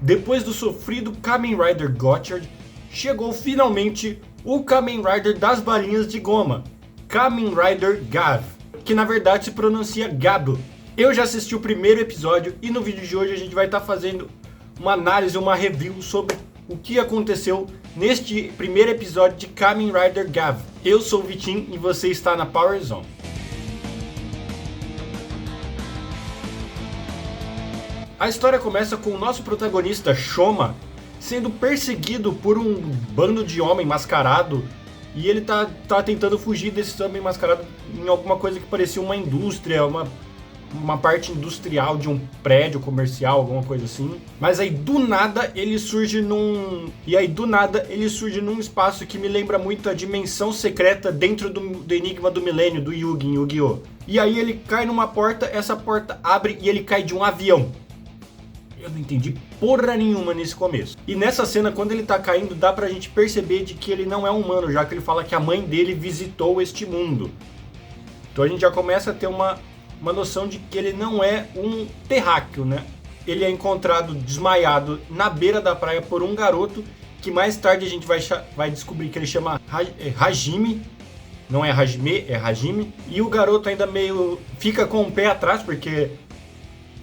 Depois do sofrido Kamen Rider Gotchard, chegou finalmente o Kamen Rider das balinhas de goma, Kamen Rider Gav, que na verdade se pronuncia Gab. Eu já assisti o primeiro episódio e no vídeo de hoje a gente vai estar fazendo uma análise, uma review sobre o que aconteceu neste primeiro episódio de Kamen Rider Gav. Eu sou o Vitinho e você está na Power Zone. A história começa com o nosso protagonista, Shoma, sendo perseguido por um bando de homem mascarado e ele tá tentando fugir desse homem mascarado em alguma coisa que parecia uma indústria, uma parte industrial de um prédio comercial, alguma coisa assim. Mas aí do nada ele surge num espaço que me lembra muito a dimensão secreta dentro do Enigma do Milênio, do Yugi, em Yu-Gi-Oh! E aí ele cai numa porta, essa porta abre e ele cai de um avião. Eu não entendi porra nenhuma nesse começo. E nessa cena, quando ele tá caindo, dá pra gente perceber de que ele não é humano, já que ele fala que a mãe dele visitou este mundo. Então a gente já começa a ter uma noção de que ele não é um terráqueo, né? Ele é encontrado desmaiado na beira da praia por um garoto, que mais tarde a gente vai descobrir que ele chama Hajime. Não é Hajime, é Hajime. E o garoto ainda meio fica com o pé atrás, porque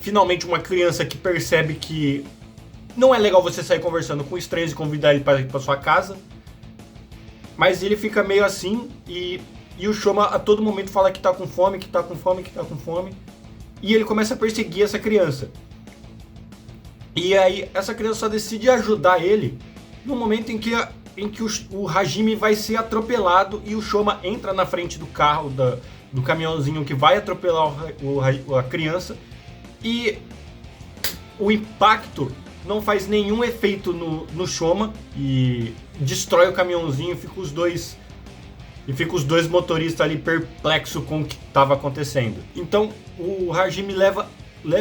finalmente uma criança que percebe que não é legal você sair conversando com estranhos e convidar ele para ir para sua casa. Mas ele fica meio assim e o Shoma a todo momento fala que tá com fome, que tá com fome, que tá com fome. E ele começa a perseguir essa criança. E aí essa criança só decide ajudar ele no momento em que o Hajime vai ser atropelado e o Shoma entra na frente do carro, do caminhãozinho que vai atropelar a criança. E o impacto não faz nenhum efeito no Shoma e destrói o caminhãozinho e fica os dois motoristas ali perplexos com o que estava acontecendo. Então o Hajime leva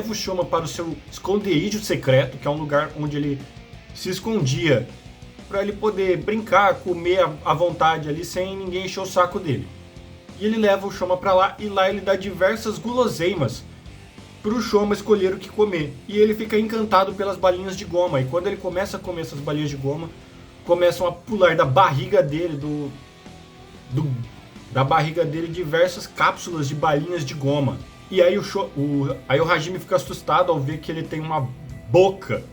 o Shoma para o seu esconderijo secreto, que é um lugar onde ele se escondia para ele poder brincar, comer à vontade ali sem ninguém encher o saco dele. E ele leva o Shoma para lá e lá ele dá diversas guloseimas para o Shoma escolher o que comer. E ele fica encantado pelas balinhas de goma. E quando ele começa a comer essas balinhas de goma, começam a pular da barriga dele, da barriga dele, diversas cápsulas de balinhas de goma. E aí o Hajime fica assustado ao ver que ele tem uma boca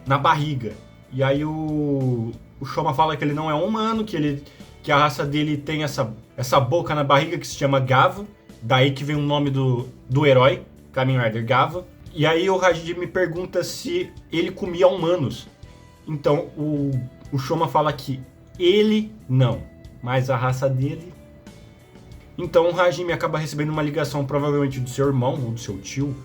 na barriga. E aí o Shoma fala que ele não é humano, que a raça dele tem essa boca na barriga que se chama Gava. Daí que vem o nome do herói, Kamen Rider Gava. E aí o Hajime pergunta se ele comia humanos. Então o Shoma fala que ele não, mas a raça dele. Então o Hajime acaba recebendo uma ligação provavelmente do seu irmão ou do seu tio,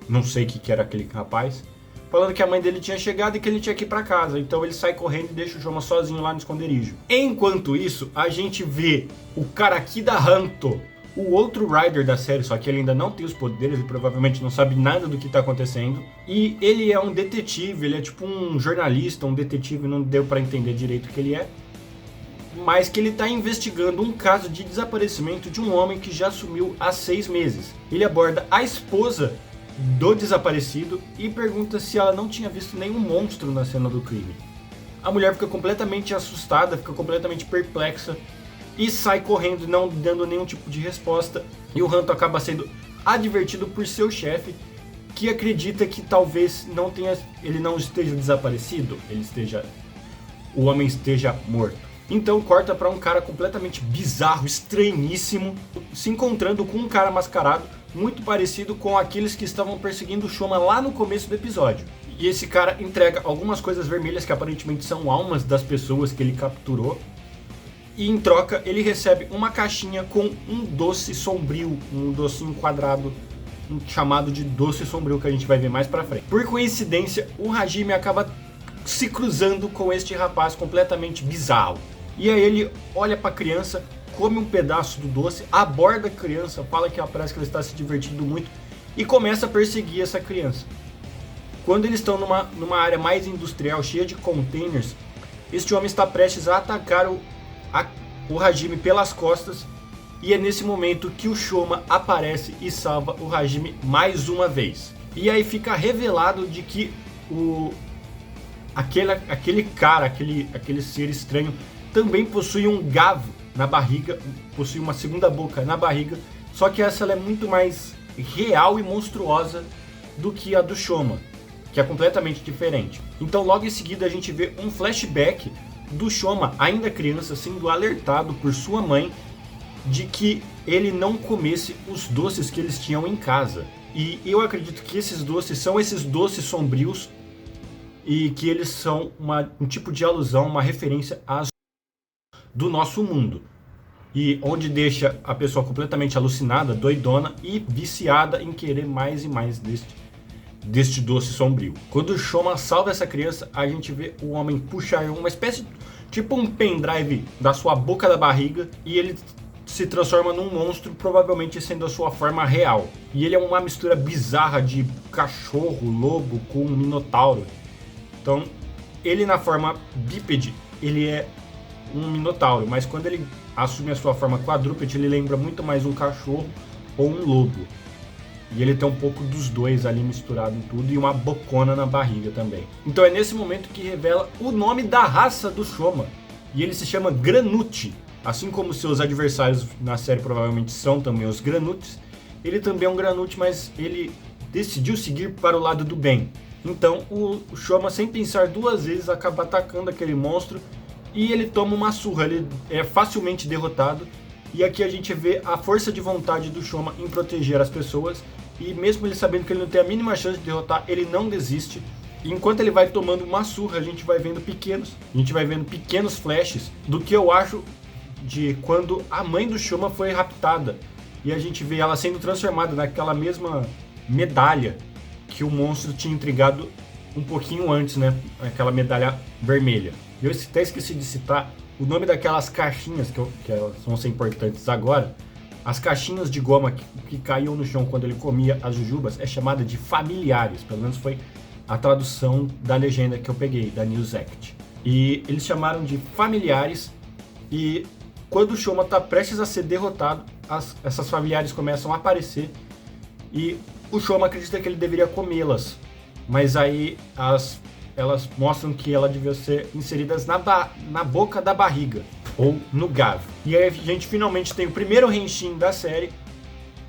não sei o que era aquele rapaz, falando que a mãe dele tinha chegado e que ele tinha que ir pra casa. Então ele sai correndo e deixa o Shoma sozinho lá no esconderijo. Enquanto isso, a gente vê o Karakida Hanto, o outro Rider da série, só que ele ainda não tem os poderes e provavelmente não sabe nada do que está acontecendo. E ele é um detetive, ele é tipo um jornalista, um detetive, não deu para entender direito o que ele é. Mas que ele está investigando um caso de desaparecimento de um homem que já sumiu há 6 meses. Ele aborda a esposa do desaparecido e pergunta se ela não tinha visto nenhum monstro na cena do crime. A mulher fica completamente assustada, fica completamente perplexa e sai correndo, não dando nenhum tipo de resposta. E o Hanto acaba sendo advertido por seu chefe, que acredita que talvez ele não esteja desaparecido, o homem esteja morto. Então corta para um cara completamente bizarro, estranhíssimo, se encontrando com um cara mascarado, muito parecido com aqueles que estavam perseguindo o Shoma lá no começo do episódio. E esse cara entrega algumas coisas vermelhas que aparentemente são almas das pessoas que ele capturou. E em troca ele recebe uma caixinha com um doce sombrio, um docinho quadrado, chamado de doce sombrio, que a gente vai ver mais pra frente. Por coincidência, o Hajime acaba se cruzando com este rapaz completamente bizarro. E aí ele olha pra criança, come um pedaço do doce, aborda a criança, fala que parece que ela está se divertindo muito e começa a perseguir essa criança. Quando eles estão numa área mais industrial, cheia de containers, este homem está prestes a atacar o Hajime pelas costas, e é nesse momento que o Shoma aparece e salva o Hajime mais uma vez. E aí fica revelado de que aquele ser estranho também possui um gavo na barriga, possui uma segunda boca na barriga, só que essa ela é muito mais real e monstruosa do que a do Shoma, que é completamente diferente. Então logo em seguida a gente vê um flashback do Shoma, ainda criança, sendo alertado por sua mãe de que ele não comesse os doces que eles tinham em casa. E eu acredito que esses doces são esses doces sombrios e que eles são um tipo de alusão, uma referência às do nosso mundo. E onde deixa a pessoa completamente alucinada, doidona e viciada em querer mais e mais deste doce sombrio. Quando o Shoma salva essa criança, a gente vê o homem puxar uma espécie, tipo um pendrive da sua boca da barriga, e ele se transforma num monstro, provavelmente sendo a sua forma real. E ele é uma mistura bizarra de cachorro, lobo com um minotauro. Então, ele na forma bípede, ele é um minotauro, mas quando ele assume a sua forma quadrúpede, ele lembra muito mais um cachorro ou um lobo. E ele tem um pouco dos dois ali misturado em tudo e uma bocona na barriga também. Então é nesse momento que revela o nome da raça do Shoma. E ele se chama Granuti. Assim como seus adversários na série provavelmente são também os Granutis, ele também é um Granuti, mas ele decidiu seguir para o lado do bem. Então o Shoma, sem pensar duas vezes, acaba atacando aquele monstro e ele toma uma surra, ele é facilmente derrotado. E aqui a gente vê a força de vontade do Shoma em proteger as pessoas. E mesmo ele sabendo que ele não tem a mínima chance de derrotar, ele não desiste. E enquanto ele vai tomando uma surra, a gente vai vendo pequenos flashes do que eu acho de quando a mãe do Shoma foi raptada. E a gente vê ela sendo transformada naquela mesma medalha que o monstro tinha entregado um pouquinho antes, né? Aquela medalha vermelha. Eu até esqueci de citar o nome daquelas caixinhas que elas vão ser importantes agora. As caixinhas de goma que caíam no chão quando ele comia as jujubas é chamada de familiares. Pelo menos foi a tradução da legenda que eu peguei, da Newsect. E eles chamaram de familiares. E quando o Shoma está prestes a ser derrotado, essas familiares começam a aparecer. E o Shoma acredita que ele deveria comê-las. Mas aí elas mostram que ela devia ser inseridas na boca da barriga, ou no gav. E aí a gente finalmente tem o primeiro henshin da série,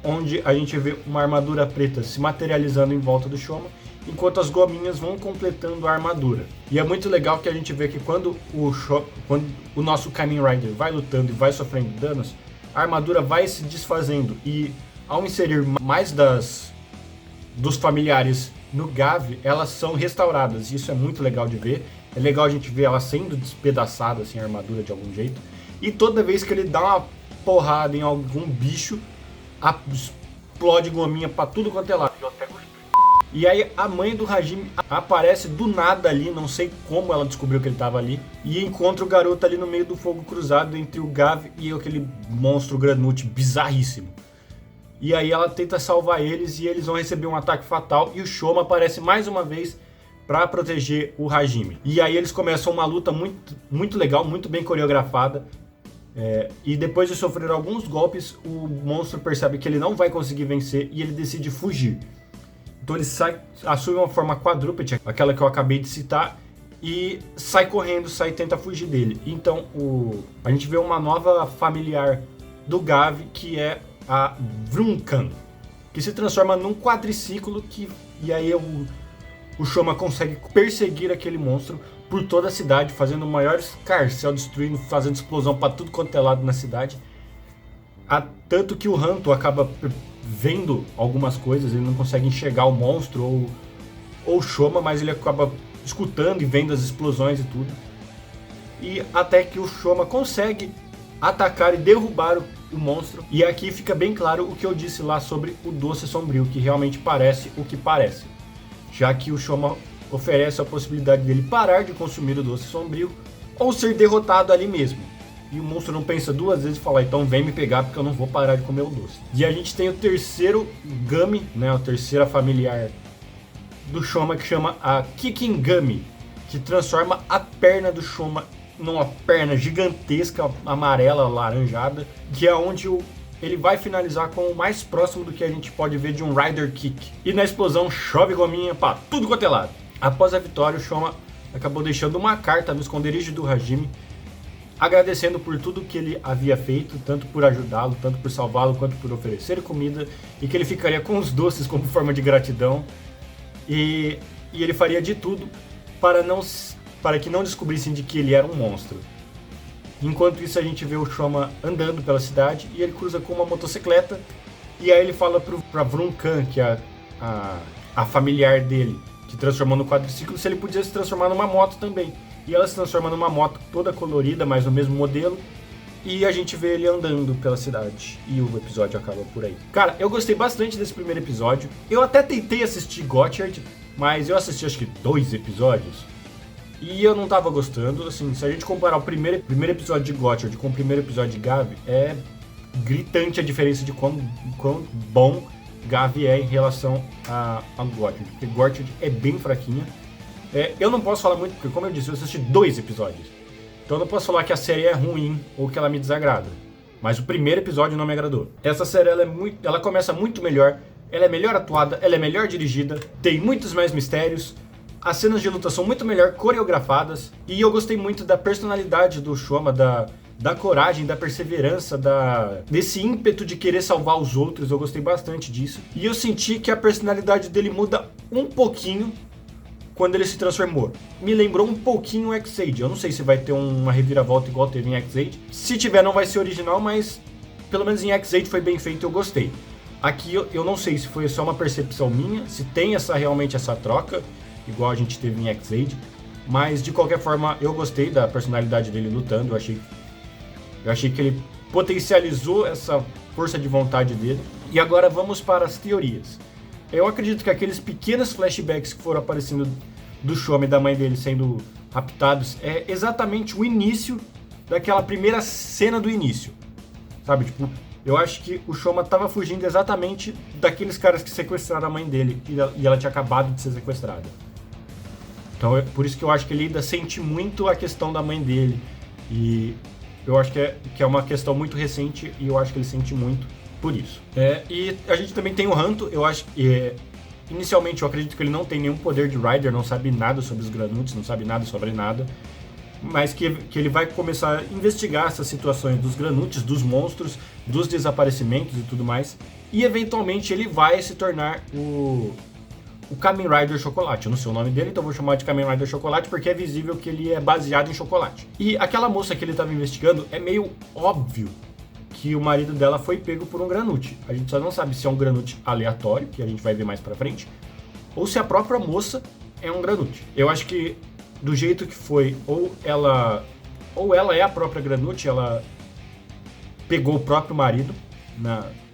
onde a gente vê uma armadura preta se materializando em volta do Shoma, enquanto as gominhas vão completando a armadura. E é muito legal que a gente vê que quando o nosso Kamen Rider vai lutando e vai sofrendo danos, a armadura vai se desfazendo, e ao inserir mais dos familiares no Gav, elas são restauradas. Isso é muito legal de ver. É legal a gente ver ela sendo despedaçada, assim, a armadura de algum jeito. E toda vez que ele dá uma porrada em algum bicho, explode gominha pra tudo quanto é lado. E aí a mãe do Hajime aparece do nada ali, não sei como ela descobriu que ele tava ali, e encontra o garoto ali no meio do fogo cruzado entre o Gav e aquele monstro Granuti bizarríssimo. E aí ela tenta salvar eles e eles vão receber um ataque fatal, e o Shoma aparece mais uma vez para proteger o Hajime. E aí eles começam uma luta muito, muito legal, muito bem coreografada. E depois de sofrer alguns golpes, o monstro percebe que ele não vai conseguir vencer e ele decide fugir. Então ele assume uma forma quadrúpede, aquela que eu acabei de citar, e sai correndo, tenta fugir dele. Então a gente vê uma nova familiar do Gav, que é a Vrunkan, que se transforma num quadriciclo, e aí o Shoma consegue perseguir aquele monstro por toda a cidade, fazendo o maior escarcéu, destruindo, fazendo explosão para tudo quanto é lado na cidade. Tanto que o Hanto acaba vendo algumas coisas, ele não consegue enxergar o monstro ou o Shoma, mas ele acaba escutando e vendo as explosões e tudo. E até que o Shoma consegue atacar e derrubar o monstro. E aqui fica bem claro o que eu disse lá sobre o doce sombrio, que realmente parece o que parece, já que o Shoma oferece a possibilidade dele parar de consumir o doce sombrio ou ser derrotado ali mesmo. E o monstro não pensa duas vezes e fala: então vem me pegar porque eu não vou parar de comer o doce. E a gente tem o terceiro Gami, né, a terceira familiar do Shoma, que chama a Kikingami, que transforma a perna do Shoma numa perna gigantesca, amarela, laranjada, que é onde ele vai finalizar com o mais próximo do que a gente pode ver de um Rider Kick. E na explosão chove gominha pra tudo quanto é lado. Após a vitória, o Shoma acabou deixando uma carta no esconderijo do Hajime, agradecendo por tudo que ele havia feito, tanto por ajudá-lo, tanto por salvá-lo, quanto por oferecer comida, e que ele ficaria com os doces como forma de gratidão, e ele faria de tudo para que não descobrissem de que ele era um monstro. Enquanto isso, a gente vê o Shoma andando pela cidade, e ele cruza com uma motocicleta, e aí ele fala pra Vruncan, que é a familiar dele, que transformou no quadriciclo, se ele podia se transformar numa moto também. E ela se transforma numa moto toda colorida, mas no mesmo modelo. E a gente vê ele andando pela cidade. E o episódio acaba por aí. Cara, eu gostei bastante desse primeiro episódio. Eu até tentei assistir Gotchard, mas eu assisti acho que 2 episódios. E eu não tava gostando. Assim, se a gente comparar o primeiro episódio de Gotchard com o primeiro episódio de Gavi, é gritante a diferença de quão bom Gavi é em relação a Gotchard. Porque Gotchard é bem fraquinha. Eu não posso falar muito, porque como eu disse, eu assisti 2 episódios. Então eu não posso falar que a série é ruim ou que ela me desagrada. Mas o primeiro episódio não me agradou. Essa série ela começa muito melhor, ela é melhor atuada, ela é melhor dirigida, tem muitos mais mistérios, as cenas de luta são muito melhor coreografadas, e eu gostei muito da personalidade do Shoma, da coragem, da perseverança, desse ímpeto de querer salvar os outros. Eu gostei bastante disso. E eu senti que a personalidade dele muda um pouquinho quando ele se transformou. Me lembrou um pouquinho o Ex-Aid. Eu não sei se vai ter uma reviravolta igual teve em Ex-Aid. Se tiver, não vai ser original, mas pelo menos em Ex-Aid foi bem feito e eu gostei. Aqui eu não sei se foi só uma percepção minha, se tem realmente essa troca, igual a gente teve em Ex-Aid, mas de qualquer forma eu gostei da personalidade dele lutando. Eu achei que ele potencializou essa força de vontade dele. E agora vamos para as teorias. Eu acredito que aqueles pequenos flashbacks que foram aparecendo do Shoma e da mãe dele sendo raptados é exatamente o início daquela primeira cena do início. Sabe, tipo, eu acho que o Shoma tava fugindo exatamente daqueles caras que sequestraram a mãe dele e ela tinha acabado de ser sequestrada. Então é por isso que eu acho que ele ainda sente muito a questão da mãe dele. E eu acho que é uma questão muito recente e eu acho que ele sente muito por isso. E a gente também tem o Hanto. Eu acho que inicialmente eu acredito que ele não tem nenhum poder de Rider, não sabe nada sobre os Granuts, não sabe nada sobre nada, mas que ele vai começar a investigar essas situações dos Granuts, dos monstros, dos desaparecimentos e tudo mais, e eventualmente ele vai se tornar o Kamen Rider Chocolate. Eu não sei o nome dele, então eu vou chamar de Kamen Rider Chocolate porque é visível que ele é baseado em chocolate. E aquela moça que ele estava investigando, é meio óbvio que o marido dela foi pego por um Granut. A gente só não sabe se é um Granut aleatório, que a gente vai ver mais pra frente, ou se a própria moça é um Granut. Eu acho que do jeito que foi, ou ela é a própria Granut, ela pegou o próprio marido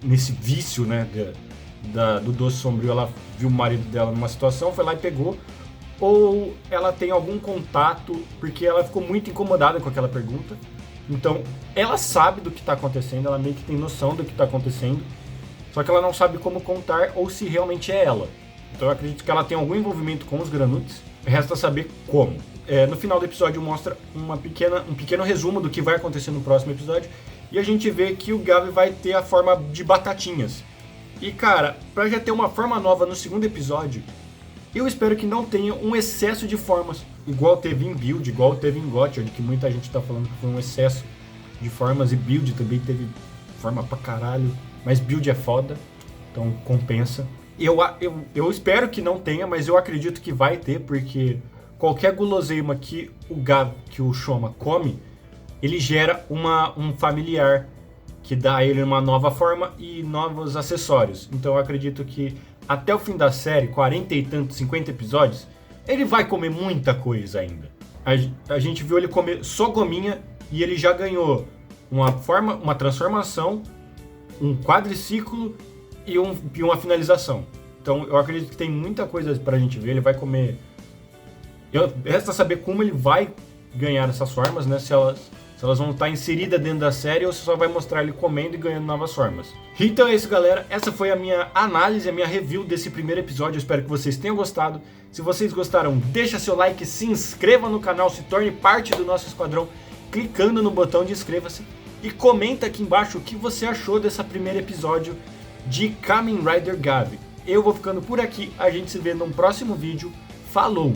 nesse vício, né, do doce sombrio. Ela viu o marido dela numa situação, foi lá e pegou, ou ela tem algum contato, porque ela ficou muito incomodada com aquela pergunta. Então, ela sabe do que está acontecendo, ela meio que tem noção do que está acontecendo, só que ela não sabe como contar ou se realmente é ela. Então eu acredito que ela tem algum envolvimento com os Granuts, resta saber como. No final do episódio mostra um pequeno resumo do que vai acontecer no próximo episódio, e a gente vê que o Gavi vai ter a forma de batatinhas. E cara, pra já ter uma forma nova no segundo episódio, eu espero que não tenha um excesso de formas, igual teve em Build, igual teve em Gotchard, que muita gente tá falando que foi um excesso de formas, e Build também teve forma pra caralho, mas Build é foda, então compensa. Eu espero que não tenha, mas eu acredito que vai ter, porque qualquer guloseima que o Shoma come, ele gera um familiar que dá a ele uma nova forma e novos acessórios. Então eu acredito que até o fim da série, 40 e tantos, 50 episódios, ele vai comer muita coisa ainda. A gente viu ele comer só gominha e ele já ganhou uma transformação, um quadriciclo e uma finalização. Então eu acredito que tem muita coisa pra gente ver. Ele vai comer... Resta saber como ele vai ganhar essas formas, né? Se elas vão estar inseridas dentro da série ou se só vai mostrar ele comendo e ganhando novas formas. Então é isso, galera. Essa foi a minha análise, a minha review desse primeiro episódio. Eu espero que vocês tenham gostado. Se vocês gostaram, deixa seu like, se inscreva no canal, se torne parte do nosso esquadrão clicando no botão de inscreva-se e comenta aqui embaixo o que você achou desse primeiro episódio de Kamen Rider Gavi. Eu vou ficando por aqui, a gente se vê num próximo vídeo. Falou!